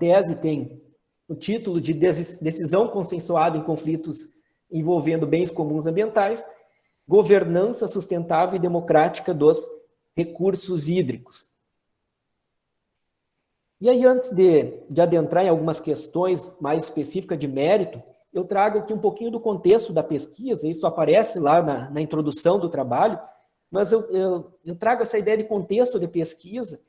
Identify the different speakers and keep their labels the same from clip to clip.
Speaker 1: tese tem o título de Decisão Consensuada em Conflitos Envolvendo Bens Comuns Ambientais, Governança Sustentável e Democrática dos Recursos Hídricos. E aí, antes de adentrar em algumas questões mais específicas de mérito, eu trago aqui um pouquinho do contexto da pesquisa, isso aparece lá na introdução do trabalho, mas eu trago essa ideia de contexto de pesquisa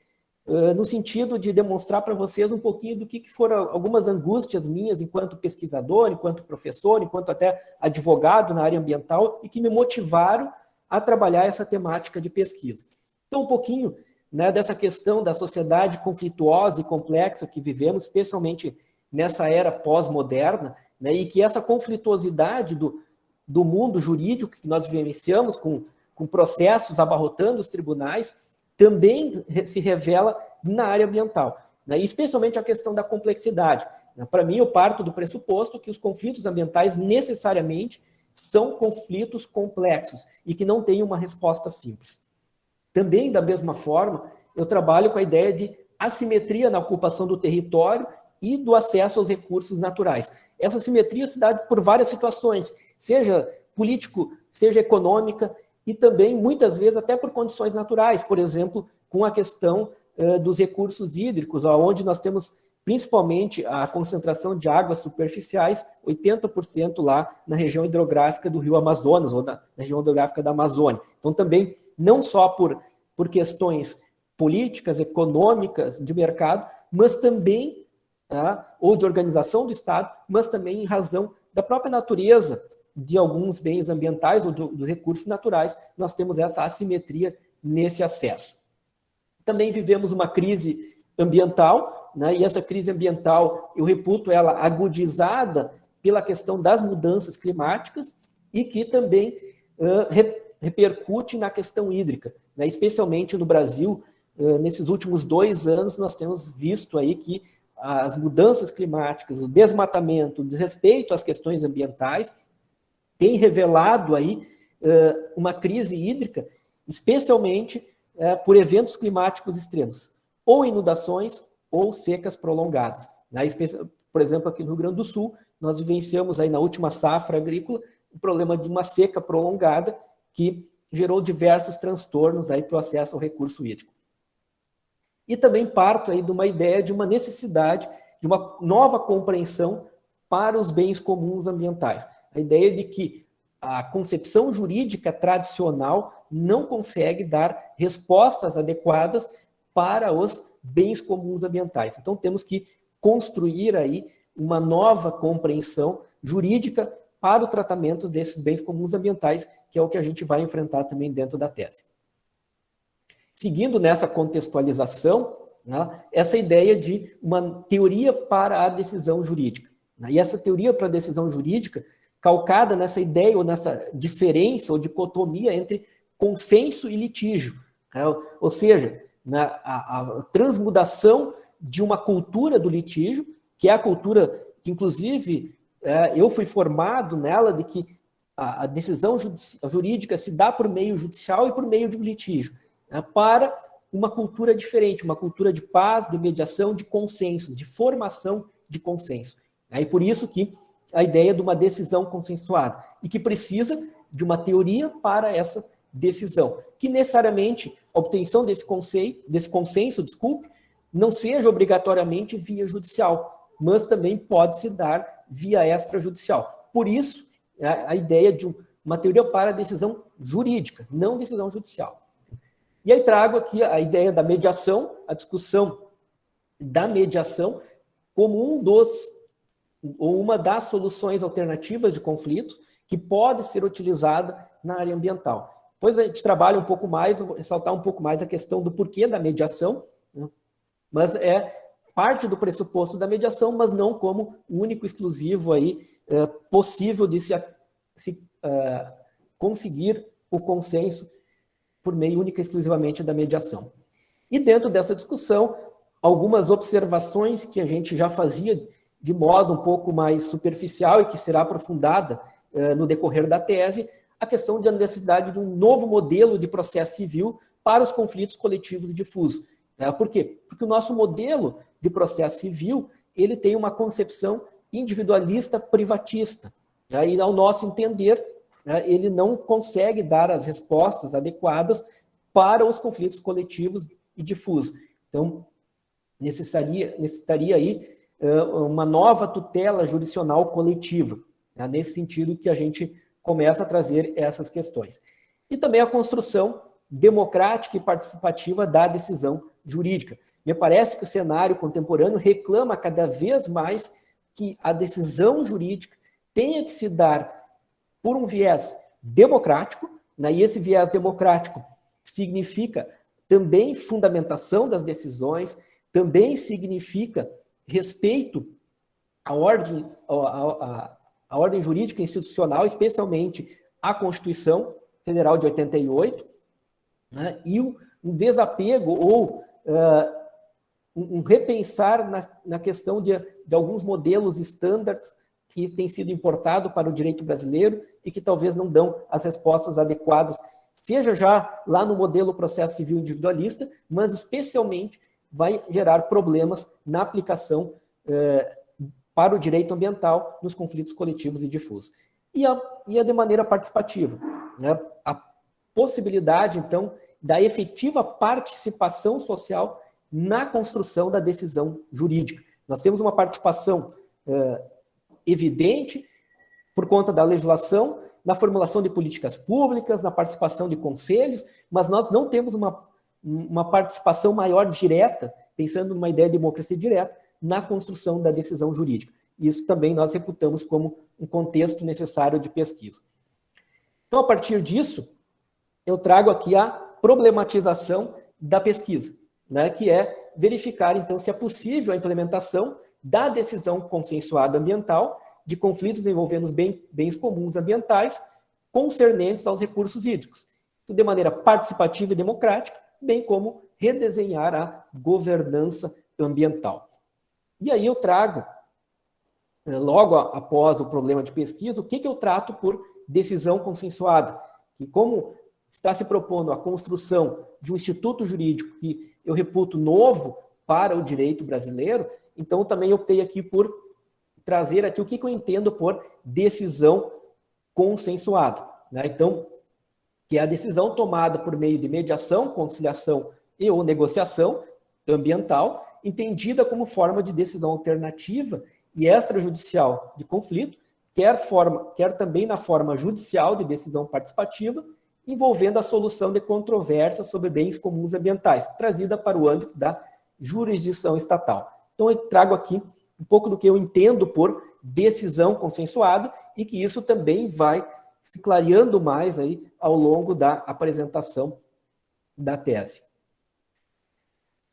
Speaker 1: no sentido de demonstrar para vocês um pouquinho do que foram algumas angústias minhas enquanto pesquisador, enquanto professor, enquanto até advogado na área ambiental e que me motivaram a trabalhar essa temática de pesquisa. Então, um pouquinho, né, dessa questão da sociedade conflituosa e complexa que vivemos, especialmente nessa era pós-moderna, né, e que essa conflituosidade do mundo jurídico que nós vivenciamos com processos abarrotando os tribunais, também se revela na área ambiental, né, especialmente a questão da complexidade. Para mim, eu parto do pressuposto que os conflitos ambientais necessariamente são conflitos complexos e que não têm uma resposta simples. Também, da mesma forma, eu trabalho com a ideia de assimetria na ocupação do território e do acesso aos recursos naturais. Essa assimetria se dá por várias situações, seja político, seja econômica, e também, muitas vezes, até por condições naturais, por exemplo, com a questão dos recursos hídricos, onde nós temos principalmente a concentração de águas superficiais, 80% lá na região hidrográfica do Rio Amazonas, ou na região hidrográfica da Amazônia. Então, também, não só por questões políticas, econômicas, de mercado, mas também, ou de organização do Estado, mas também em razão da própria natureza de alguns bens ambientais ou dos recursos naturais, nós temos essa assimetria nesse acesso. Também vivemos uma crise ambiental, né, e essa crise ambiental, eu reputo ela agudizada pela questão das mudanças climáticas e que também repercute na questão hídrica, né, especialmente no Brasil. Nesses últimos 2 anos, nós temos visto aí que as mudanças climáticas, o desmatamento, o desrespeito às questões ambientais, tem revelado aí uma crise hídrica, especialmente por eventos climáticos extremos, ou inundações ou secas prolongadas. Por exemplo, aqui no Rio Grande do Sul, nós vivenciamos aí na última safra agrícola o problema de uma seca prolongada que gerou diversos transtornos aí para o acesso ao recurso hídrico. E também parto aí de uma ideia de uma necessidade de uma nova compreensão para os bens comuns ambientais. A ideia de que a concepção jurídica tradicional não consegue dar respostas adequadas para os bens comuns ambientais. Então, temos que construir aí uma nova compreensão jurídica para o tratamento desses bens comuns ambientais, que é o que a gente vai enfrentar também dentro da tese. Seguindo nessa contextualização, né, essa ideia de uma teoria para a decisão jurídica. E essa teoria para a decisão jurídica, calcada nessa ideia ou nessa diferença ou dicotomia entre consenso e litígio. Ou seja, a transmudação de uma cultura do litígio, que é a cultura que, inclusive, eu fui formado nela, de que a decisão jurídica se dá por meio judicial e por meio de um litígio, para uma cultura diferente, uma cultura de paz, de mediação, de consenso, de formação de consenso. E por isso que a ideia de uma decisão consensuada, e que precisa de uma teoria para essa decisão, que necessariamente a obtenção desse consenso, não seja obrigatoriamente via judicial, mas também pode se dar via extrajudicial. Por isso, a ideia de uma teoria para a decisão jurídica, não decisão judicial. E aí trago aqui a ideia da mediação, a discussão da mediação como uma das soluções alternativas de conflitos que pode ser utilizada na área ambiental. Depois a gente trabalha um pouco mais, vou ressaltar um pouco mais a questão do porquê da mediação, né? Mas é parte do pressuposto da mediação, mas não como único, exclusivo aí, possível de se conseguir o consenso por meio única e exclusivamente da mediação. E dentro dessa discussão, algumas observações que a gente já fazia de modo um pouco mais superficial e que será aprofundada no decorrer da tese, a questão da necessidade de um novo modelo de processo civil para os conflitos coletivos e difusos. Por quê? Porque o nosso modelo de processo civil, ele tem uma concepção individualista privatista. E, ao nosso entender, ele não consegue dar as respostas adequadas para os conflitos coletivos e difusos. Então, necessitaria aí uma nova tutela jurisdicional coletiva, nesse sentido que a gente começa a trazer essas questões. E também a construção democrática e participativa da decisão jurídica. Me parece que o cenário contemporâneo reclama cada vez mais que a decisão jurídica tenha que se dar por um viés democrático, e esse viés democrático significa também fundamentação das decisões, também significa respeito à ordem jurídica institucional, especialmente à Constituição Federal de 88, e um desapego ou um repensar na questão de alguns modelos estándares que têm sido importados para o direito brasileiro e que talvez não dão as respostas adequadas, seja já lá no modelo processo civil individualista, mas especialmente vai gerar problemas na aplicação para o direito ambiental nos conflitos coletivos e difusos. E a de maneira participativa, a possibilidade, então, da efetiva participação social na construção da decisão jurídica. Nós temos uma participação evidente por conta da legislação, na formulação de políticas públicas, na participação de conselhos, mas nós não temos uma participação maior direta, pensando numa ideia de democracia direta, na construção da decisão jurídica. Isso também nós reputamos como um contexto necessário de pesquisa. Então, a partir disso, eu trago aqui a problematização da pesquisa, que é verificar, então, se é possível a implementação da decisão consensuada ambiental de conflitos envolvendo os bens comuns ambientais concernentes aos recursos hídricos, de maneira participativa e democrática, bem como redesenhar a governança ambiental. E aí eu trago, logo após o problema de pesquisa, o que eu trato por decisão consensuada. E como está se propondo a construção de um instituto jurídico que eu reputo novo para o direito brasileiro, então também optei aqui por trazer aqui o que eu entendo por decisão consensuada. Então, que é a decisão tomada por meio de mediação, conciliação e ou negociação ambiental, entendida como forma de decisão alternativa e extrajudicial de conflito, quer também na forma judicial de decisão participativa, envolvendo a solução de controvérsias sobre bens comuns ambientais, trazida para o âmbito da jurisdição estatal. Então, eu trago aqui um pouco do que eu entendo por decisão consensuada e que isso também vai se clareando mais aí ao longo da apresentação da tese.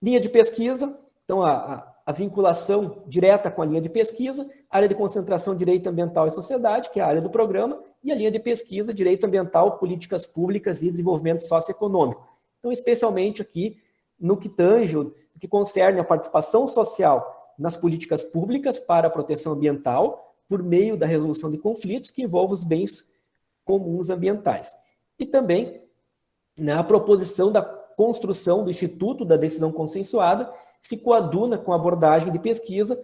Speaker 1: Linha de pesquisa, então a vinculação direta com a linha de pesquisa, área de concentração Direito Ambiental e Sociedade, que é a área do programa, e a linha de pesquisa Direito Ambiental, Políticas Públicas e Desenvolvimento Socioeconômico. Então, especialmente aqui no que tange, no que concerne a participação social nas políticas públicas para a proteção ambiental, por meio da resolução de conflitos que envolvem os bens comuns ambientais. E também na proposição da construção do Instituto da Decisão Consensuada, se coaduna com a abordagem de pesquisa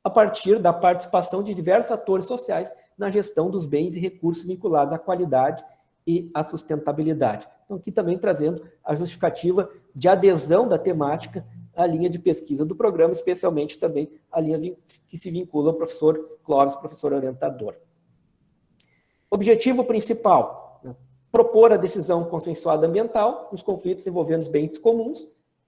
Speaker 1: a partir da participação de diversos atores sociais na gestão dos bens e recursos vinculados à qualidade e à sustentabilidade. Então, aqui também trazendo a justificativa de adesão da temática à linha de pesquisa do programa, especialmente também a linha que se vincula ao professor Clóvis, professor orientador. Objetivo principal, propor a decisão consensuada ambiental nos conflitos envolvendo os bens comuns,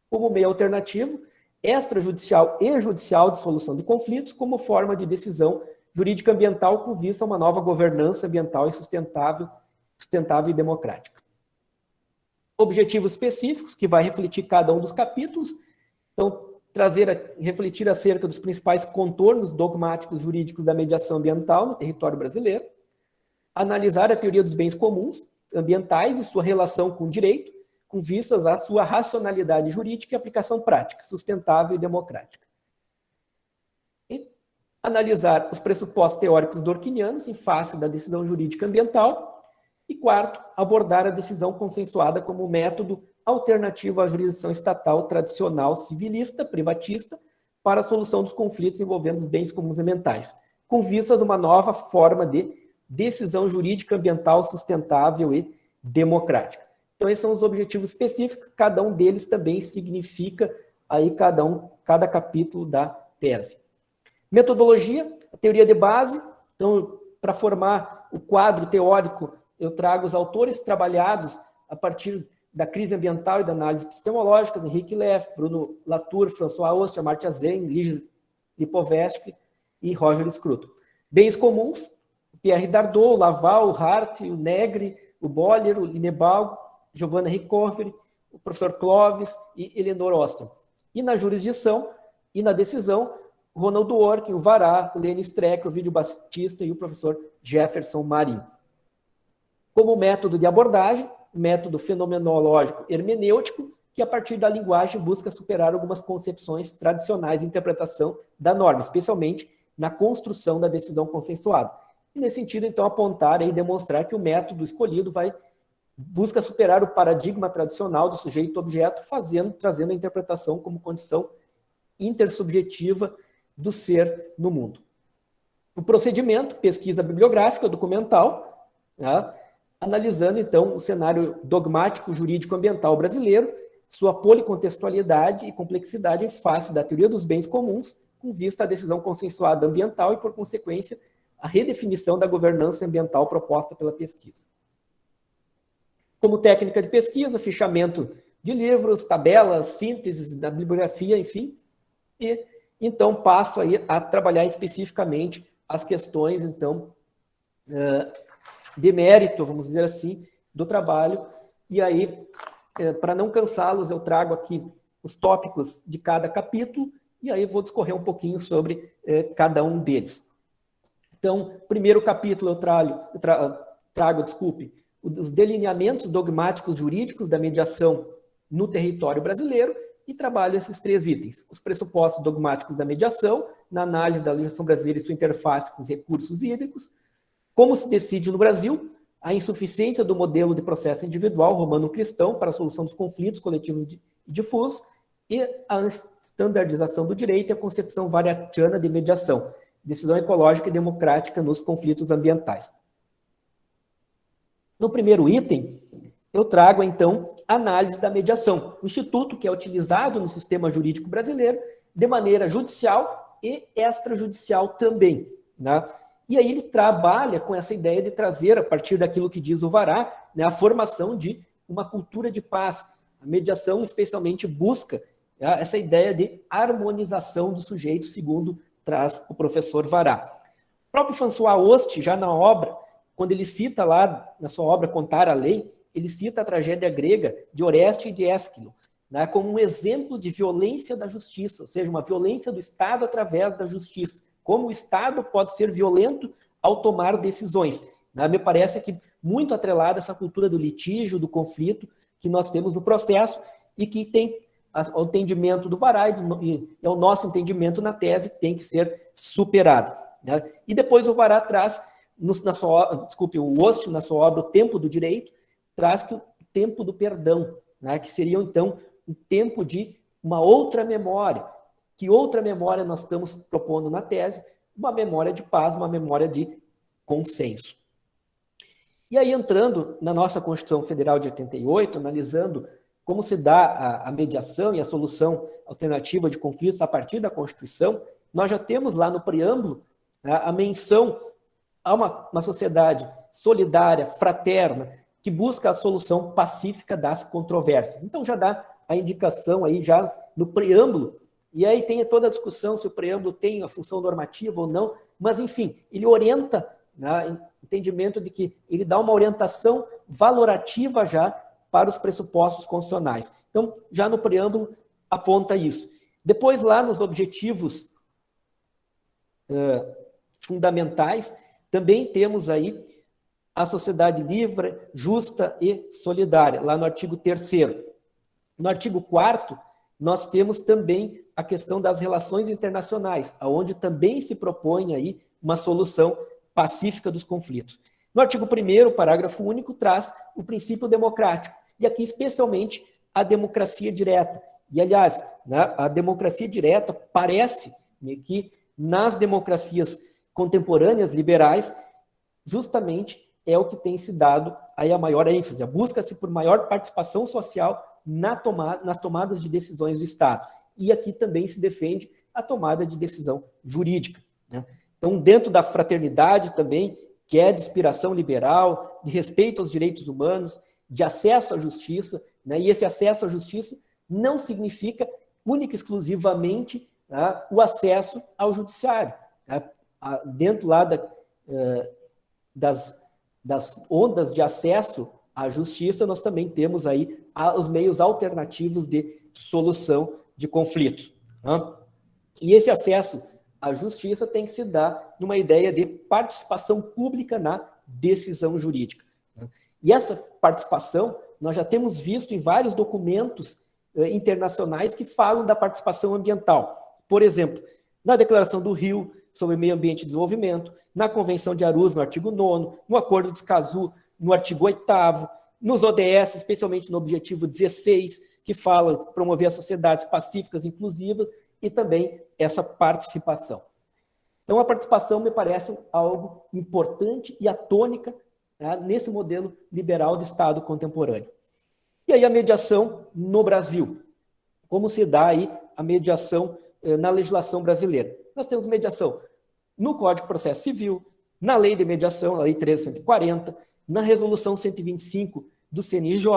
Speaker 1: como meio alternativo, extrajudicial e judicial de solução de conflitos, como forma de decisão jurídica ambiental com vista a uma nova governança ambiental e sustentável e democrática. Objetivos específicos, que vai refletir cada um dos capítulos. Então, refletir acerca dos principais contornos dogmáticos jurídicos da mediação ambiental no território brasileiro. Analisar a teoria dos bens comuns ambientais e sua relação com o direito, com vistas à sua racionalidade jurídica e aplicação prática, sustentável e democrática. E analisar os pressupostos teóricos durkheimianos em face da decisão jurídica ambiental. E quarto, abordar a decisão consensuada como método alternativo à jurisdição estatal tradicional civilista, privatista, para a solução dos conflitos envolvendo os bens comuns ambientais, com vistas a uma nova forma de decisão jurídica ambiental sustentável e democrática. Então, esses são os objetivos específicos, cada um deles também significa aí cada capítulo da tese. Metodologia, a teoria de base. Então, para formar o quadro teórico, eu trago os autores trabalhados a partir da crise ambiental e da análise epistemológica, Henrique Leff, Bruno Latour, François Ost, Amartya Sen, Ligia Lipovetsky e Roger Scruton. Bens comuns, Pierre Dardot, Laval, Hart, o Negri, o Boller, o Linebaum, Giovanna Ricovery, o professor Clovis e Eleanor Osten. E na jurisdição e na decisão, Ronald Dworkin, o Vará, o Lene Streck, o Vídeo Batista e o professor Jefferson Marinho. Como método de abordagem, método fenomenológico hermenêutico, que a partir da linguagem busca superar algumas concepções tradicionais de interpretação da norma, especialmente na construção da decisão consensuada. E nesse sentido, então, apontar e demonstrar que o método escolhido busca superar o paradigma tradicional do sujeito-objeto, trazendo a interpretação como condição intersubjetiva do ser no mundo. O procedimento, pesquisa bibliográfica, documental, né, analisando, então, o cenário dogmático jurídico-ambiental brasileiro, sua policontextualidade e complexidade em face da teoria dos bens comuns, com vista à decisão consensuada ambiental e, por consequência, a redefinição da governança ambiental proposta pela pesquisa. Como técnica de pesquisa, fichamento de livros, tabelas, sínteses da bibliografia, enfim, e então passo aí a trabalhar especificamente as questões, então, de mérito, vamos dizer assim, do trabalho, e aí, para não cansá-los, eu trago aqui os tópicos de cada capítulo, e aí vou discorrer um pouquinho sobre cada um deles. Então, primeiro capítulo eu trago, os delineamentos dogmáticos jurídicos da mediação no território brasileiro e trabalho esses 3 itens. Os pressupostos dogmáticos da mediação, na análise da legislação brasileira e sua interface com os recursos hídricos, como se decide no Brasil, a insuficiência do modelo de processo individual romano-cristão para a solução dos conflitos coletivos e difusos e a standardização do direito e a concepção variatiana de mediação, decisão ecológica e democrática nos conflitos ambientais. No primeiro item, eu trago, então, a análise da mediação, um instituto que é utilizado no sistema jurídico brasileiro de maneira judicial e extrajudicial também, né? E aí ele trabalha com essa ideia de trazer, a partir daquilo que diz o Vará, né, a formação de uma cultura de paz. A mediação, especialmente, busca essa ideia de harmonização do sujeito, segundo traz o professor Vará. O próprio François Ost, já na obra, quando ele cita lá, na sua obra Contar a Lei, ele cita a tragédia grega de Oreste e de Ésquilo, né, como um exemplo de violência da justiça, ou seja, uma violência do Estado através da justiça. Como o Estado pode ser violento ao tomar decisões. Né? Me parece que muito atrelada essa cultura do litígio, do conflito que nós temos no processo e que tem o entendimento do Vará e é o nosso entendimento na tese que tem que ser superado. Né? E depois o Vará traz, o Ost, na sua obra O Tempo do Direito, traz que o tempo do perdão, né? Que seria, então, o tempo de uma outra memória. Que outra memória nós estamos propondo na tese? Uma memória de paz, uma memória de consenso. E aí, entrando na nossa Constituição Federal de 88, analisando como se dá a mediação e a solução alternativa de conflitos a partir da Constituição, nós já temos lá no preâmbulo a menção a uma sociedade solidária, fraterna, que busca a solução pacífica das controvérsias. Então já dá a indicação aí já no preâmbulo, e aí tem toda a discussão se o preâmbulo tem a função normativa ou não, mas enfim, ele orienta, né, entendimento de que ele dá uma orientação valorativa já para os pressupostos constitucionais. Então, já no preâmbulo aponta isso. Depois, lá nos objetivos fundamentais, também temos aí a sociedade livre, justa e solidária, lá no artigo 3º. No artigo 4º, nós temos também a questão das relações internacionais, onde também se propõe aí uma solução pacífica dos conflitos. No artigo 1º, parágrafo único, traz o princípio democrático, e aqui especialmente a democracia direta. E, aliás, né, a democracia direta parece, né, que nas democracias contemporâneas liberais, justamente é o que tem se dado aí a maior ênfase. Busca-se por maior participação social nas tomadas de decisões do Estado. E aqui também se defende a tomada de decisão jurídica, né? Então, dentro da fraternidade também, que é de inspiração liberal, de respeito aos direitos humanos, de acesso à justiça, né? E esse acesso à justiça não significa única e exclusivamente, né, o acesso ao judiciário, né? Dentro lá das ondas de acesso à justiça, nós também temos aí os meios alternativos de solução de conflitos, né? E esse acesso à justiça tem que se dar numa ideia de participação pública na decisão jurídica, né? E essa participação nós já temos visto em vários documentos internacionais que falam da participação ambiental. Por exemplo, na Declaração do Rio sobre Meio Ambiente e Desenvolvimento, na Convenção de Aarhus, no artigo 9º, no Acordo de Escazú, no artigo 8º, nos ODS, especialmente no objetivo 16, que fala promover as sociedades pacíficas e inclusivas, e também essa participação. Então, a participação me parece algo importante e atônica, né, nesse modelo liberal de Estado contemporâneo. E aí a mediação no Brasil. Como se dá aí a mediação na legislação brasileira? Nós temos mediação no Código de Processo Civil, na Lei de Mediação, a Lei 13.140, na Resolução 125 do CNJ,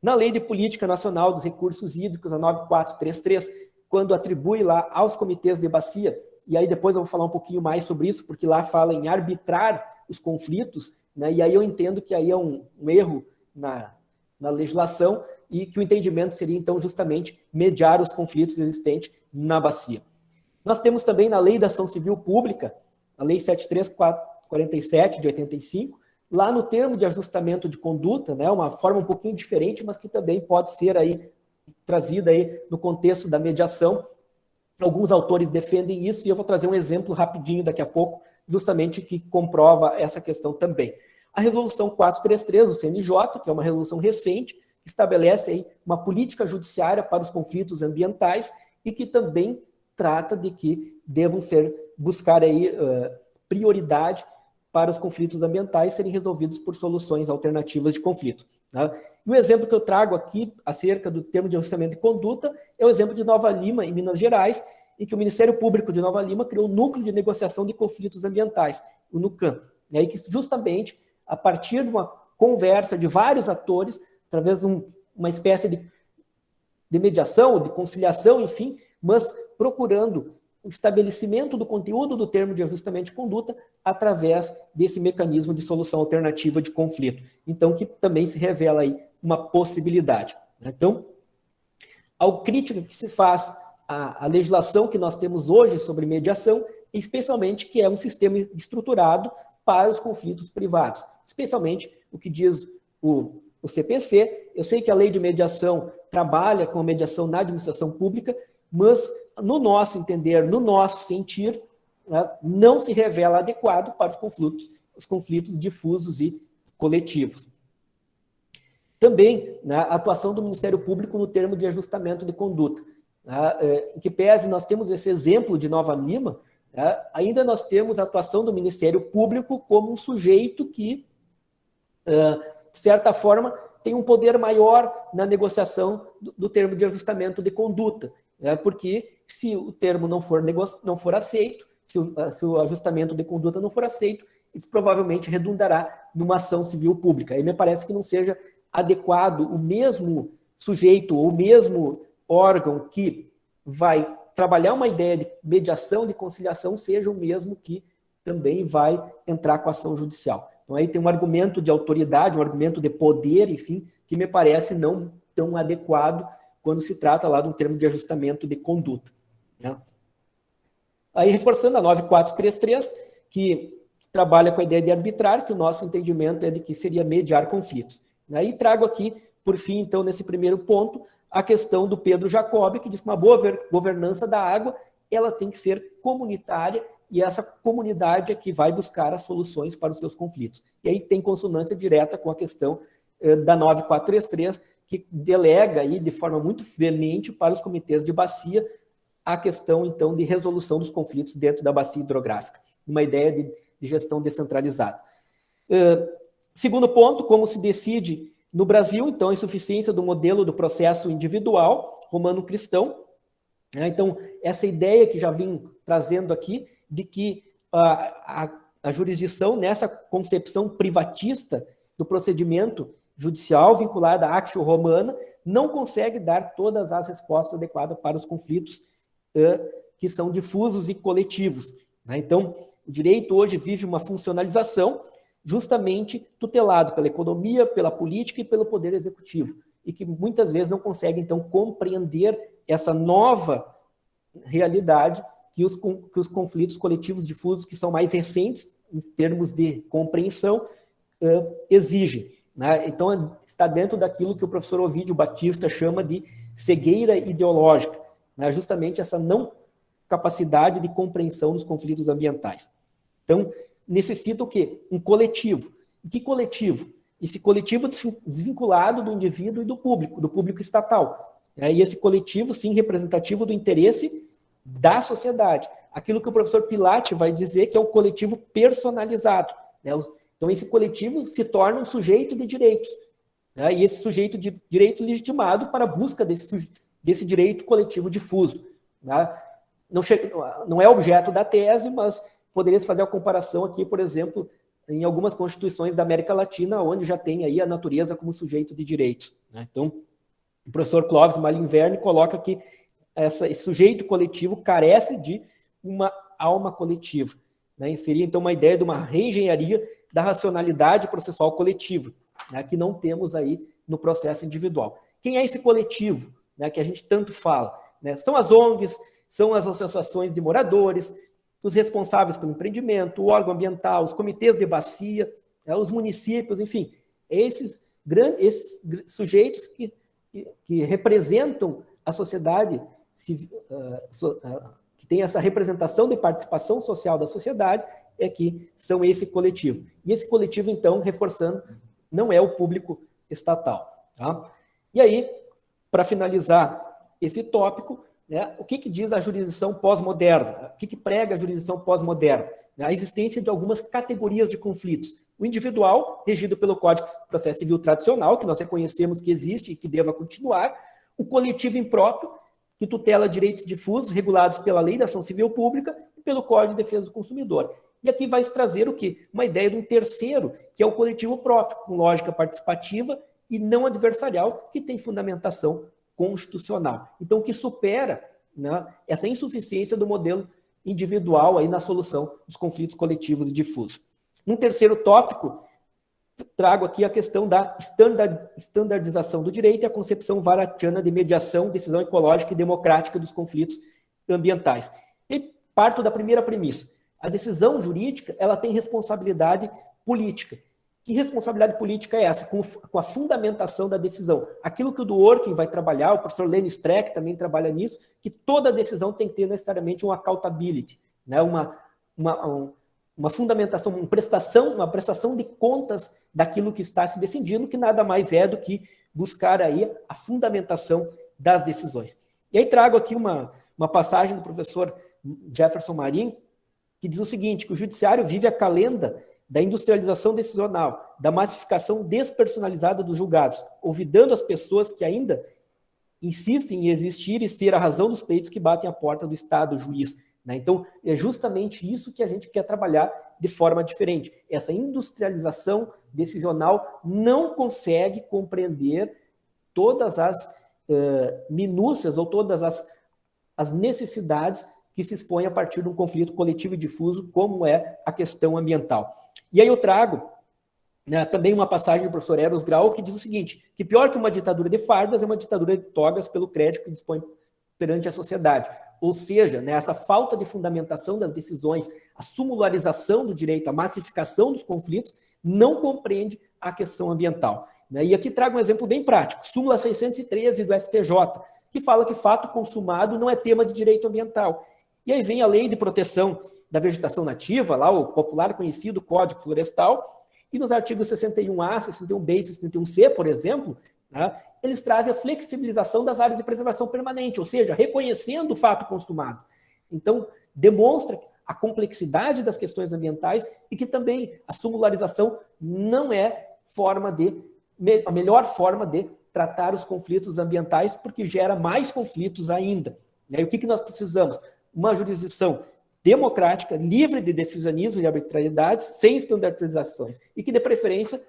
Speaker 1: na Lei de Política Nacional dos Recursos Hídricos, a 9433, quando atribui lá aos comitês de bacia, e aí depois eu vou falar um pouquinho mais sobre isso, porque lá fala em arbitrar os conflitos, né, e aí eu entendo que aí é um erro na legislação, e que o entendimento seria, então, justamente mediar os conflitos existentes na bacia. Nós temos também na Lei da Ação Civil Pública, a Lei 7347 de 85, lá no termo de ajustamento de conduta, né, uma forma um pouquinho diferente, mas que também pode ser aí trazida aí no contexto da mediação. Alguns autores defendem isso, e eu vou trazer um exemplo rapidinho daqui a pouco, justamente que comprova essa questão também. A Resolução 433 do CNJ, que é uma resolução recente, que estabelece aí uma política judiciária para os conflitos ambientais e que também trata de que devam buscar aí prioridade para os conflitos ambientais serem resolvidos por soluções alternativas de conflito, tá? E o exemplo que eu trago aqui acerca do termo de ajustamento de conduta é o exemplo de Nova Lima, em Minas Gerais, em que o Ministério Público de Nova Lima criou o Núcleo de Negociação de Conflitos Ambientais, o NUCAM, e aí que justamente a partir de uma conversa de vários atores, através de uma espécie de mediação, de conciliação, enfim, mas procurando o estabelecimento do conteúdo do termo de ajustamento de conduta através desse mecanismo de solução alternativa de conflito. Então, que também se revela aí uma possibilidade, né? Então, a crítica que se faz à legislação que nós temos hoje sobre mediação, especialmente que é um sistema estruturado para os conflitos privados, especialmente o que diz o CPC. Eu sei que a lei de mediação trabalha com a mediação na administração pública, mas, no nosso entender, no nosso sentir, né, não se revela adequado para os conflitos difusos e coletivos. Também, né, a atuação do Ministério Público no termo de ajustamento de conduta. Em que pese nós temos esse exemplo de Nova Lima, ainda nós temos a atuação do Ministério Público como um sujeito que, de certa forma, tem um poder maior na negociação do termo de ajustamento de conduta, porque se o termo não for aceito, se o ajustamento de conduta não for aceito, isso provavelmente redundará numa ação civil pública. E me parece que não seja adequado o mesmo sujeito ou o mesmo órgão que vai trabalhar uma ideia de mediação, de conciliação, seja o mesmo que também vai entrar com a ação judicial. Então aí tem um argumento de autoridade, um argumento de poder, enfim, que me parece não tão adequado quando se trata lá de um termo de ajustamento de conduta, né? Aí, reforçando a 9433, que trabalha com a ideia de arbitrar, que o nosso entendimento é de que seria mediar conflitos. Aí trago aqui, por fim, então, nesse primeiro ponto, a questão do Pedro Jacobi, que diz que uma boa governança da água, ela tem que ser comunitária, e essa comunidade é que vai buscar as soluções para os seus conflitos. E aí tem consonância direta com a questão da 9433, que delega aí de forma muito veemente para os comitês de bacia a questão, então, de resolução dos conflitos dentro da bacia hidrográfica, uma ideia de gestão descentralizada. Segundo ponto, como se decide no Brasil, então, a insuficiência do modelo do processo individual romano-cristão. Então, essa ideia que já vim trazendo aqui, de que a jurisdição, nessa concepção privatista do procedimento judicial vinculada à actio romana, não consegue dar todas as respostas adequadas para os conflitos que são difusos e coletivos. Então, o direito hoje vive uma funcionalização justamente tutelado pela economia, pela política e pelo poder executivo, e que muitas vezes não consegue, então, compreender essa nova realidade que os conflitos coletivos difusos, que são mais recentes, em termos de compreensão, exigem. Então, está dentro daquilo que o professor Ovídio Batista chama de cegueira ideológica, justamente essa não capacidade de compreensão dos conflitos ambientais. Então, necessita o quê? Um coletivo. E que coletivo? Esse coletivo desvinculado do indivíduo e do público estatal. E esse coletivo, sim, representativo do interesse da sociedade. Aquilo que o professor Pilate vai dizer que é um coletivo personalizado. Então, esse coletivo se torna um sujeito de direitos. E esse sujeito de direito legitimado para a busca desse direito coletivo difuso. Não é objeto da tese, mas poderia-se fazer a comparação aqui, por exemplo, em algumas constituições da América Latina, onde já tem aí a natureza como sujeito de direitos. Então, o professor Clóvis Malinverne coloca que esse sujeito coletivo carece de uma alma coletiva. Seria, então, uma ideia de uma reengenharia da racionalidade processual coletiva, que não temos aí no processo individual. Quem é esse coletivo que a gente tanto fala? São as ONGs, são as associações de moradores, os responsáveis pelo empreendimento, o órgão ambiental, os comitês de bacia, os municípios, enfim, esses sujeitos que representam a sociedade, que tem essa representação de participação social da sociedade, que são esse coletivo. E esse coletivo, então, reforçando, não é o público estatal. E aí, para finalizar esse tópico, o que diz a jurisdição pós-moderna? O que prega a jurisdição pós-moderna? A existência de algumas categorias de conflitos. O individual, regido pelo Código de Processo Civil tradicional, que nós reconhecemos que existe e que deva continuar. O coletivo impróprio, que tutela direitos difusos regulados pela Lei da Ação Civil Pública e pelo Código de Defesa do Consumidor. E aqui vai se trazer o quê? Uma ideia de um terceiro, que é o coletivo próprio, com lógica participativa e não adversarial, que tem fundamentação constitucional. Então, o que supera essa insuficiência do modelo individual aí na solução dos conflitos coletivos e difusos. Num terceiro tópico, trago aqui a questão da estandardização do direito e a concepção varatiana de mediação, decisão ecológica e democrática dos conflitos ambientais. E parto da primeira premissa. A decisão jurídica, ela tem responsabilidade política. Que responsabilidade política é essa? Com a fundamentação da decisão. Aquilo que o Dworkin vai trabalhar, o professor Lenny Streck também trabalha nisso, que toda decisão tem que ter necessariamente uma accountability, uma fundamentação, uma prestação de contas daquilo que está se decidindo, que nada mais é do que buscar aí a fundamentação das decisões. E aí trago aqui uma passagem do professor Jefferson Marin, que diz o seguinte, que o judiciário vive a calenda da industrialização decisional, da massificação despersonalizada dos julgados, olvidando as pessoas que ainda insistem em existir e ser a razão dos pleitos que batem à porta do Estado, juiz. Então, é justamente isso que a gente quer trabalhar de forma diferente. Essa industrialização decisional não consegue compreender todas as minúcias ou todas as necessidades que se expõem a partir de um conflito coletivo e difuso, como é a questão ambiental. E aí eu trago também uma passagem do professor Eros Grau, que diz o seguinte, que pior que uma ditadura de fardas é uma ditadura de togas pelo crédito que dispõe perante a sociedade. Ou seja, essa falta de fundamentação das decisões, a sumularização do direito, a massificação dos conflitos, não compreende a questão ambiental. E aqui trago um exemplo bem prático, súmula 613 do STJ, que fala que fato consumado não é tema de direito ambiental. E aí vem a Lei de Proteção da Vegetação Nativa, lá o popular conhecido Código Florestal, E nos artigos 61A, 61B e 61C, por exemplo, né, eles trazem a flexibilização das áreas de preservação permanente, ou seja, reconhecendo o fato consumado. Então, demonstra a complexidade das questões ambientais e que também a singularização não é a melhor forma de tratar os conflitos ambientais, porque gera mais conflitos ainda. E o que nós precisamos? Uma jurisdição democrática, livre de decisionismo e arbitrariedades, sem standardizações, e que, de preferência,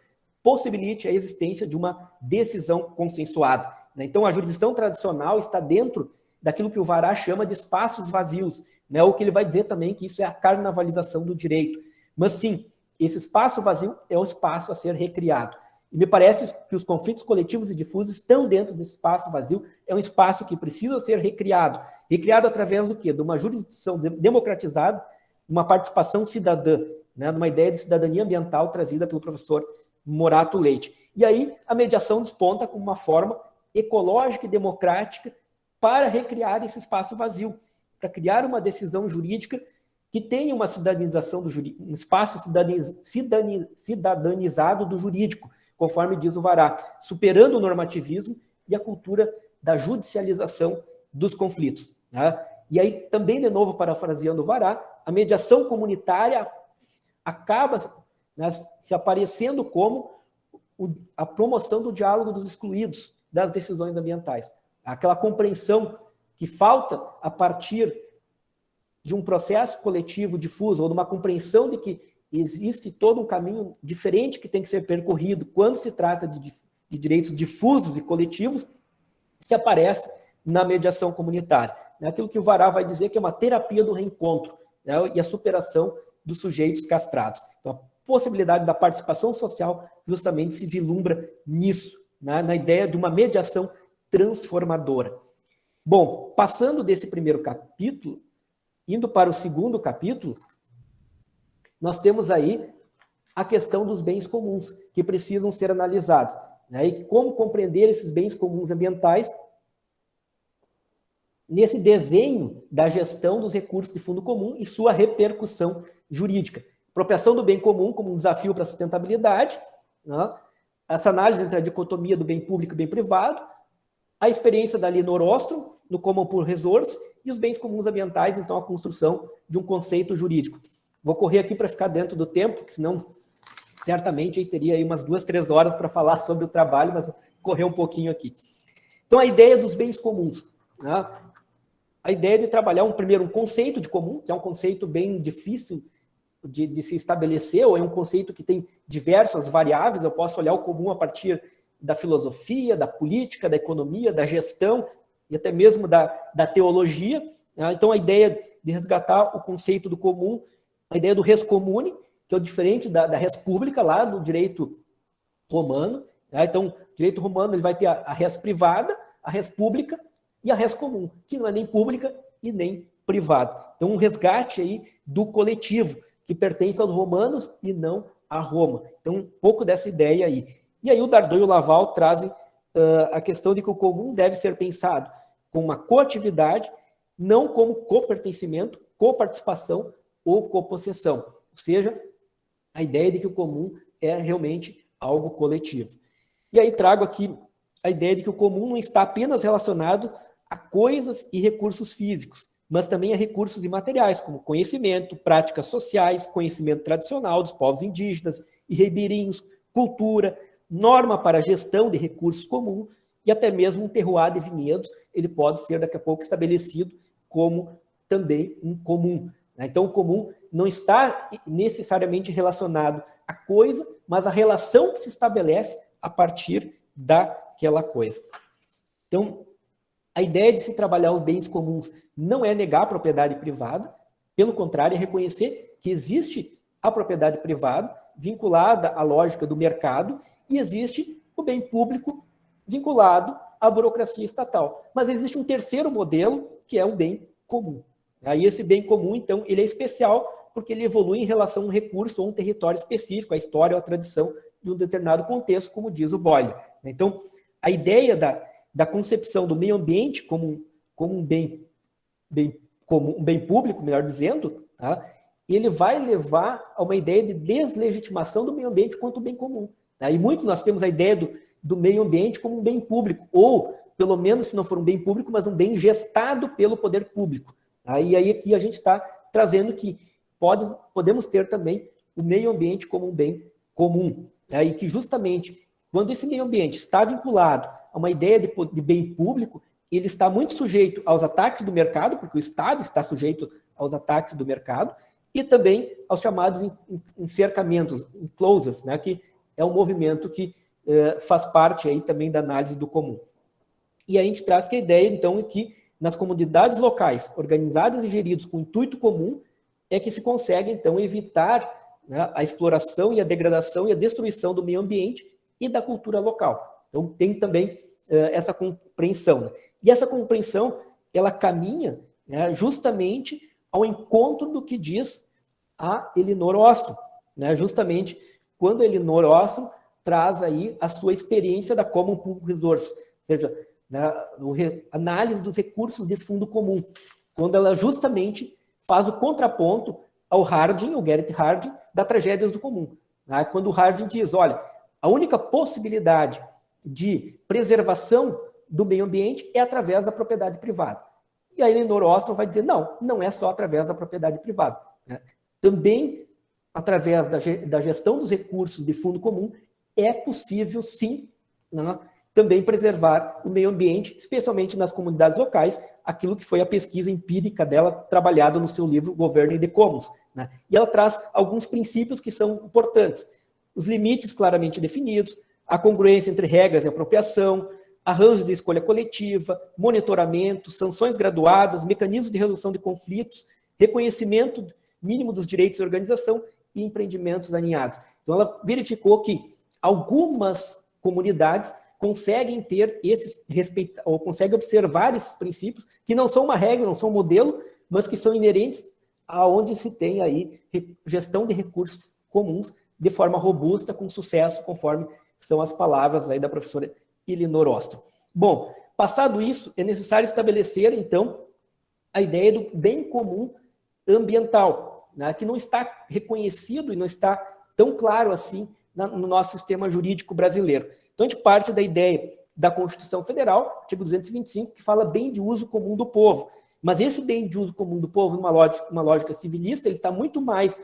Speaker 1: possibilite a existência de uma decisão consensuada. Então, a jurisdição tradicional está dentro daquilo que o Vará chama de espaços vazios, o que ele vai dizer também que isso é a carnavalização do direito. Mas, sim, esse espaço vazio é um espaço a ser recriado. E me parece que os conflitos coletivos e difusos estão dentro desse espaço vazio, é um espaço que precisa ser recriado. Recriado através do quê? De uma jurisdição democratizada, uma participação cidadã, numa ideia de cidadania ambiental trazida pelo professor Morato Leite. E aí a mediação desponta como uma forma ecológica e democrática para recriar esse espaço vazio, para criar uma decisão jurídica que tenha uma cidadanização do jurídico, um espaço cidadanizado do jurídico, conforme diz o Vará, superando o normativismo e a cultura da judicialização dos conflitos. E aí, também, de novo, parafraseando o Vará, a mediação comunitária acaba se aparecendo como a promoção do diálogo dos excluídos das decisões ambientais. Aquela compreensão que falta a partir de um processo coletivo difuso, ou de uma compreensão de que existe todo um caminho diferente que tem que ser percorrido quando se trata de direitos difusos e coletivos, se aparece na mediação comunitária. É aquilo que o Vará vai dizer que é uma terapia do reencontro, e a superação dos sujeitos castrados. Então, a possibilidade da participação social justamente se vislumbra nisso, na ideia de uma mediação transformadora. Bom, passando desse primeiro capítulo, indo para o segundo capítulo, nós temos aí a questão dos bens comuns, que precisam ser analisados. E como compreender esses bens comuns ambientais nesse desenho da gestão dos recursos de fundo comum e sua repercussão jurídica. Apropriação do bem comum como um desafio para a sustentabilidade, essa análise entre a dicotomia do bem público e bem privado, a experiência da Elinor Ostrom, no Common Pool Resource, e os bens comuns ambientais, então, a construção de um conceito jurídico. Vou correr aqui para ficar dentro do tempo, porque senão, certamente, eu teria aí umas 2, 3 horas para falar sobre o trabalho, mas vou correr um pouquinho aqui. Então, a ideia dos bens comuns. A ideia de trabalhar primeiro um conceito de comum, que é um conceito bem difícil de se estabelecer, ou é um conceito que tem diversas variáveis. Eu posso olhar o comum a partir da filosofia, da política, da economia, da gestão e até mesmo da teologia. Então, a ideia de resgatar o conceito do comum, a ideia do res comune, que é o diferente da res pública, lá do direito romano. Então, o direito romano ele vai ter a res privada, a res pública e a res comum, que não é nem pública e nem privada. Então, um resgate aí do coletivo, que pertence aos romanos e não a Roma. Então, um pouco dessa ideia aí. E aí o Dardot e o Laval trazem a questão de que o comum deve ser pensado como uma coatividade, não como copertencimento, coparticipação ou copossessão. Ou seja, a ideia de que o comum é realmente algo coletivo. E aí trago aqui a ideia de que o comum não está apenas relacionado a coisas e recursos físicos, mas também a recursos imateriais, como conhecimento, práticas sociais, conhecimento tradicional dos povos indígenas e ribeirinhos, cultura, norma para a gestão de recursos comuns e até mesmo um terroir de vinhedos, ele pode ser daqui a pouco estabelecido como também um comum. Então, o comum não está necessariamente relacionado à coisa, mas à relação que se estabelece a partir daquela coisa. Então, a ideia de se trabalhar os bens comuns não é negar a propriedade privada, pelo contrário, é reconhecer que existe a propriedade privada vinculada à lógica do mercado e existe o bem público vinculado à burocracia estatal. Mas existe um terceiro modelo, que é o bem comum. Aí esse bem comum, então, ele é especial porque ele evolui em relação a um recurso ou um território específico, a história ou a tradição de um determinado contexto, como diz o Boyle. Então, a ideia da concepção do meio ambiente como um bem comum, um bem público, melhor dizendo, ele vai levar a uma ideia de deslegitimação do meio ambiente quanto bem comum. E muito nós temos a ideia do meio ambiente como um bem público, ou, pelo menos, se não for um bem público, mas um bem gestado pelo poder público. E aí aqui a gente está trazendo que podemos ter também o meio ambiente como um bem comum. E que justamente, quando esse meio ambiente está vinculado a uma ideia de bem público, ele está muito sujeito aos ataques do mercado, porque o Estado está sujeito aos ataques do mercado, e também aos chamados encercamentos, enclosures, que é um movimento que faz parte aí também da análise do comum. E a gente traz que a ideia, então, é que nas comunidades locais, organizadas e geridas com intuito comum, é que se consegue, então, evitar a exploração e a degradação e a destruição do meio ambiente e da cultura local. Então, tem também essa compreensão. E essa compreensão, ela caminha justamente ao encontro do que diz a Elinor Ostrom. Justamente quando a Elinor Ostrom traz aí a sua experiência da Common Public Resource, ou seja, análise dos recursos de fundo comum, quando ela justamente faz o contraponto ao Harding, o Garrett Harding, da Tragédias do Comum. Quando o Harding diz, olha, a única possibilidade de preservação do meio ambiente é através da propriedade privada. E a Elinor Ostrom vai dizer, não é só através da propriedade privada. Também, através da gestão dos recursos de fundo comum, é possível, sim, também preservar o meio ambiente, especialmente nas comunidades locais, aquilo que foi a pesquisa empírica dela, trabalhada no seu livro Governo de Commons. E ela traz alguns princípios que são importantes. Os limites claramente definidos, a congruência entre regras e apropriação, arranjos de escolha coletiva, monitoramento, sanções graduadas, mecanismos de resolução de conflitos, reconhecimento mínimo dos direitos de organização e empreendimentos alinhados. Então, ela verificou que algumas comunidades conseguem ter ou conseguem observar esses princípios, que não são uma regra, não são um modelo, mas que são inerentes aonde se tem aí gestão de recursos comuns de forma robusta, com sucesso, conforme são as palavras aí da professora Elinor Ostrom. Bom, passado isso, é necessário estabelecer, então, a ideia do bem comum ambiental, que não está reconhecido e não está tão claro assim no nosso sistema jurídico brasileiro. Então, a gente parte da ideia da Constituição Federal, artigo 225, que fala bem de uso comum do povo. Mas esse bem de uso comum do povo, numa lógica civilista, ele está muito mais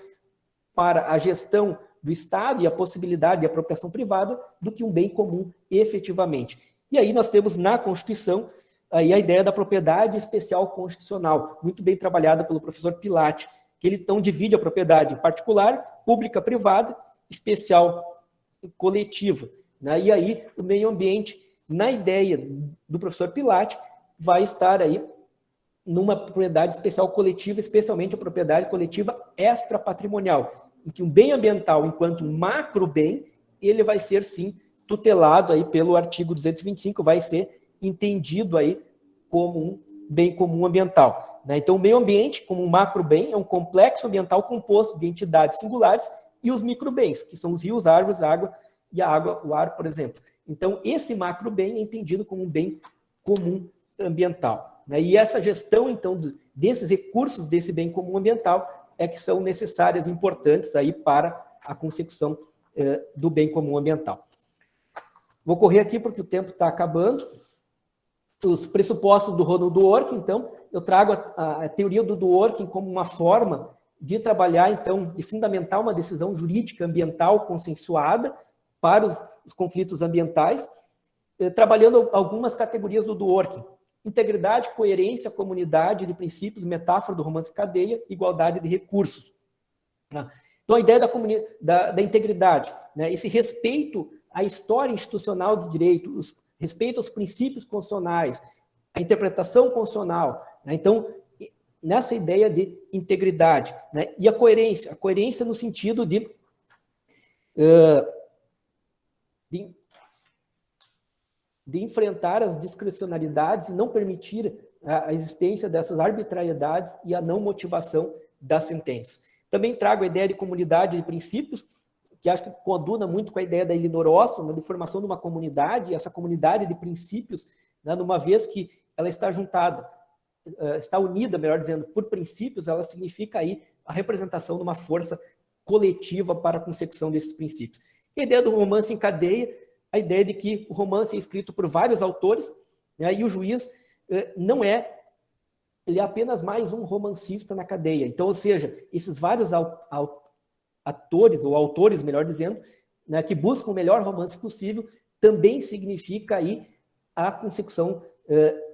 Speaker 1: para a gestão do Estado e a possibilidade de apropriação privada do que um bem comum efetivamente. E aí nós temos na Constituição aí a ideia da propriedade especial constitucional, muito bem trabalhada pelo professor Pilate, que ele então divide a propriedade em particular, pública, privada, especial coletiva. E aí o meio ambiente, na ideia do professor Pilate, vai estar aí numa propriedade especial coletiva, especialmente a propriedade coletiva extrapatrimonial, em que um bem ambiental, enquanto um macro bem, ele vai ser, sim, tutelado aí pelo artigo 225, vai ser entendido aí como um bem comum ambiental. Então, o meio ambiente, como um macro bem, é um complexo ambiental composto de entidades singulares e os microbens, que são os rios, árvores, a água e a água, o ar, por exemplo. Então, esse macro bem é entendido como um bem comum ambiental. E essa gestão, então, desses recursos desse bem comum ambiental é que são necessárias e importantes aí para a consecução do bem comum ambiental. Vou correr aqui porque o tempo está acabando. Os pressupostos do Ronald Dworkin, então, eu trago a teoria do Dworkin como uma forma de trabalhar, então, e fundamentar uma decisão jurídica ambiental consensuada para os conflitos ambientais, trabalhando algumas categorias do Dworkin: integridade, coerência, comunidade de princípios, metáfora do romance cadeia, igualdade de recursos. Então, a ideia da integridade, esse respeito à história institucional do direito, respeito aos princípios constitucionais, a interpretação constitucional. Então, nessa ideia de integridade. E a coerência no sentido de enfrentar as discricionalidades e não permitir a existência dessas arbitrariedades e a não motivação da sentença. Também trago a ideia de comunidade de princípios, que acho que coaduna muito com a ideia da Elinor Ostrom, de formação de uma comunidade, e essa comunidade de princípios, numa vez que ela está juntada, está unida, melhor dizendo, por princípios, ela significa aí a representação de uma força coletiva para a consecução desses princípios. A ideia do romance em cadeia, a ideia de que o romance é escrito por vários autores, né, e o juiz ele é apenas mais um romancista na cadeia. Então, ou seja, esses vários atores, ou autores, melhor dizendo, né, que buscam o melhor romance possível, também significa aí a consecução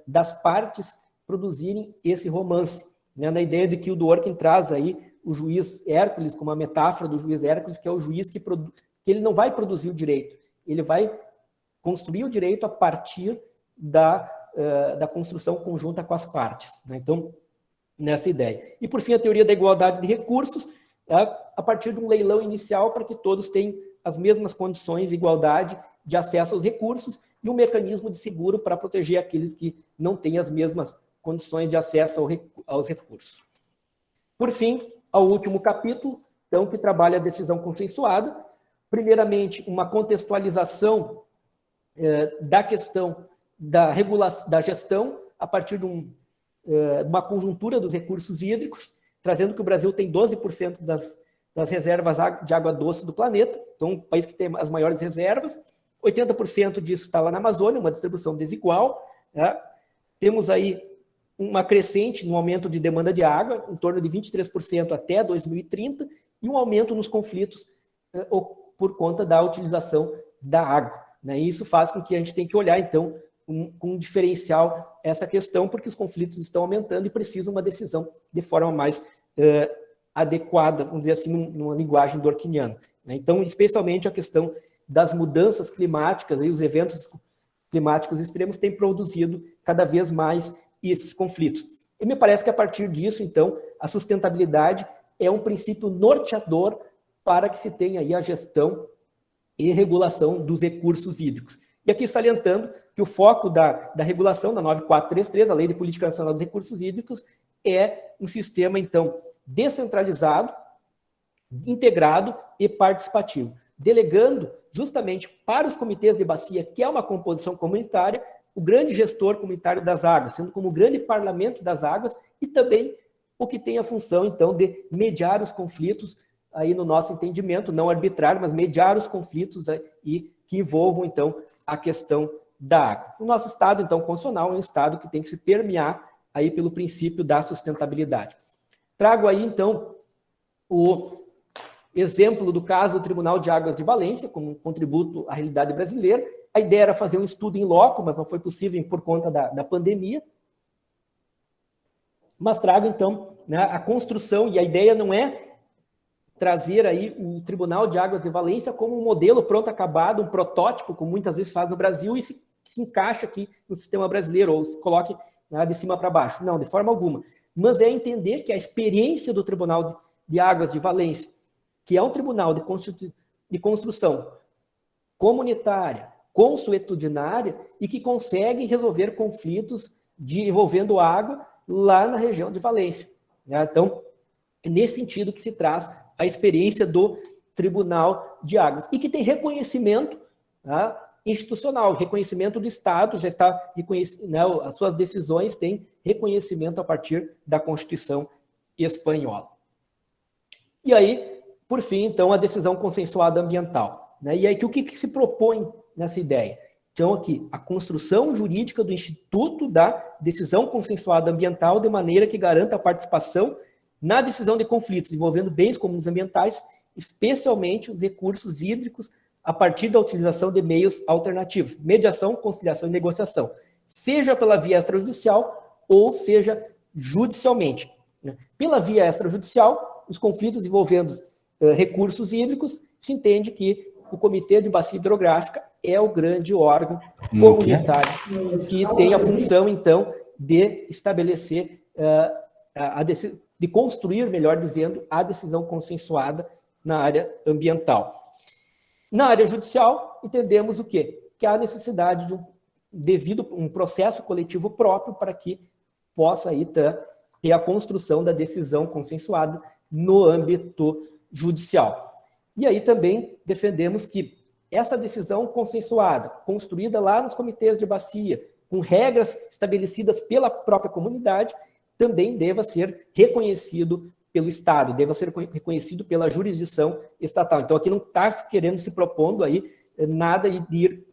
Speaker 1: das partes produzirem esse romance, né, na ideia de que o Dworkin traz aí o juiz Hércules, como a metáfora do juiz Hércules, que é o juiz que ele não vai produzir o direito, ele vai construir o direito a partir da construção conjunta com as partes, né? Então, nessa ideia. E, por fim, a teoria da igualdade de recursos, a partir de um leilão inicial para que todos tenham as mesmas condições, igualdade de acesso aos recursos e um mecanismo de seguro para proteger aqueles que não têm as mesmas condições de acesso aos recursos. Por fim, ao último capítulo, então, que trabalha a decisão consensuada. Primeiramente, uma contextualização da questão da gestão a partir de uma conjuntura dos recursos hídricos, trazendo que o Brasil tem 12% das reservas de água doce do planeta, então um país que tem as maiores reservas, 80% disso está lá na Amazônia, uma distribuição desigual, né? Temos aí uma crescente no aumento de demanda de água, em torno de 23% até 2030, e um aumento nos conflitos por conta da utilização da água, né? E isso faz com que a gente tenha que olhar, então, com um diferencial essa questão, porque os conflitos estão aumentando e precisam de uma decisão de forma mais adequada, vamos dizer assim, numa linguagem dworkiniana, né? Então, especialmente a questão das mudanças climáticas e os eventos climáticos extremos têm produzido cada vez mais esses conflitos. E me parece que a partir disso, então, a sustentabilidade é um princípio norteador para que se tenha aí a gestão e regulação dos recursos hídricos. E aqui salientando que o foco da regulação, da 9433, a Lei de Política Nacional dos Recursos Hídricos, é um sistema, então, descentralizado, integrado e participativo, delegando justamente para os comitês de bacia, que é uma composição comunitária, o grande gestor comunitário das águas, sendo como o grande parlamento das águas, e também o que tem a função, então, de mediar os conflitos, aí no nosso entendimento, não arbitrário, mas mediar os conflitos e que envolvam, então, a questão da água. O nosso Estado, então, constitucional, é um Estado que tem que se permear aí pelo princípio da sustentabilidade. Trago aí, então, o exemplo do caso do Tribunal de Águas de Valência, como um contributo à realidade brasileira. A ideia era fazer um estudo em loco, mas não foi possível por conta da pandemia. Mas trago, então, né, a construção, e a ideia não é trazer aí o Tribunal de Águas de Valência como um modelo pronto acabado, um protótipo, como muitas vezes faz no Brasil, e se encaixa aqui no sistema brasileiro, ou se coloque, né, de cima para baixo. Não, de forma alguma. Mas é entender que a experiência do Tribunal de Águas de Valência, que é um tribunal de construção comunitária, consuetudinária, e que consegue resolver conflitos envolvendo água lá na região de Valência. Então, é nesse sentido que se traz a experiência do Tribunal de Águas, e que tem reconhecimento, tá, institucional, reconhecimento do Estado, já está reconhecido, né, as suas decisões têm reconhecimento a partir da Constituição espanhola. E aí, por fim, então, a decisão consensuada ambiental, né? E aí, o que se propõe nessa ideia? Então, aqui, a construção jurídica do Instituto da Decisão Consensuada Ambiental de maneira que garanta a participação na decisão de conflitos envolvendo bens comuns ambientais, especialmente os recursos hídricos, a partir da utilização de meios alternativos, mediação, conciliação e negociação, seja pela via extrajudicial ou seja judicialmente. Pela via extrajudicial, os conflitos envolvendo recursos hídricos, se entende que o Comitê de Bacia Hidrográfica é o grande órgão comunitário que tem a função, então, de estabelecer, de construir, melhor dizendo, a decisão consensuada na área ambiental. Na área judicial, entendemos o quê? Que há necessidade de um processo coletivo próprio para que possa aí ter a construção da decisão consensuada no âmbito judicial. E aí também defendemos que essa decisão consensuada, construída lá nos comitês de bacia, com regras estabelecidas pela própria comunidade, também deva ser reconhecido pelo Estado, deva ser reconhecido pela jurisdição estatal. Então, aqui não está querendo se propondo aí nada de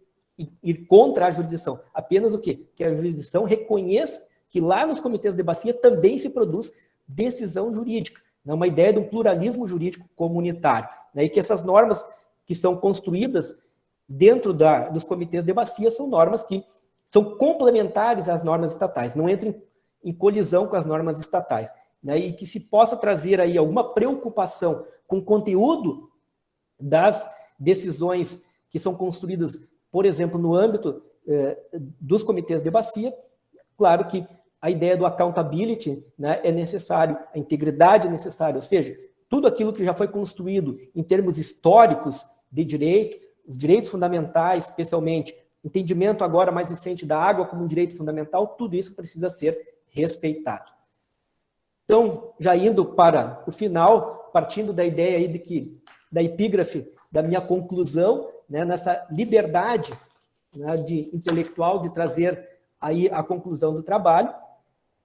Speaker 1: ir contra a jurisdição. Apenas o quê? Que a jurisdição reconheça que lá nos comitês de bacia também se produz decisão jurídica. É uma ideia de um pluralismo jurídico comunitário. Né? E que essas normas que são construídas dentro dos comitês de bacia são normas que são complementares às normas estatais, não entram em colisão com as normas estatais. Né? E que se possa trazer aí alguma preocupação com o conteúdo das decisões que são construídas, por exemplo, no âmbito dos comitês de bacia. Claro que a ideia do accountability, né, é necessário, a integridade é necessária, ou seja, tudo aquilo que já foi construído em termos históricos de direito, os direitos fundamentais, especialmente, entendimento agora mais recente da água como um direito fundamental, tudo isso precisa ser respeitado. Então, já indo para o final, partindo da ideia aí da epígrafe da minha conclusão, né, nessa liberdade, né, intelectual de trazer aí a conclusão do trabalho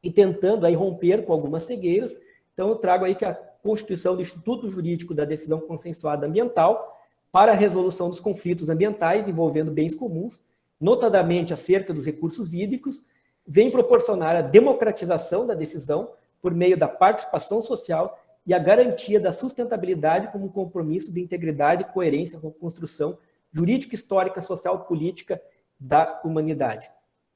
Speaker 1: e tentando aí romper com algumas cegueiras. Então, eu trago aí que a Constituição do Instituto Jurídico da Decisão Consensuada Ambiental para a resolução dos conflitos ambientais envolvendo bens comuns, notadamente acerca dos recursos hídricos, vem proporcionar a democratização da decisão por meio da participação social e a garantia da sustentabilidade como um compromisso de integridade e coerência com a construção jurídica, histórica, social, política da humanidade.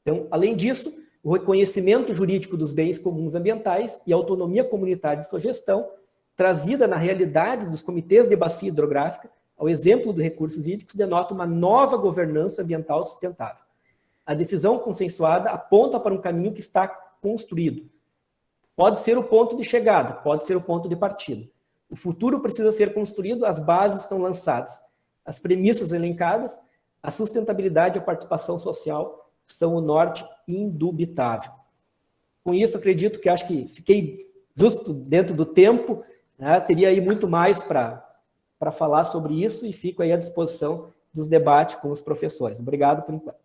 Speaker 1: Então, além disso, o reconhecimento jurídico dos bens comuns ambientais e a autonomia comunitária de sua gestão, trazida na realidade dos comitês de bacia hidrográfica, ao exemplo dos recursos hídricos, denota uma nova governança ambiental sustentável. A decisão consensuada aponta para um caminho que está construído. Pode ser o ponto de chegada, pode ser o ponto de partida. O futuro precisa ser construído, as bases estão lançadas. As premissas elencadas, a sustentabilidade e a participação social são o norte indubitável. Com isso, acredito que acho que fiquei justo dentro do tempo, né? Teria aí muito mais para falar sobre isso e fico aí à disposição dos debates com os professores. Obrigado por enquanto.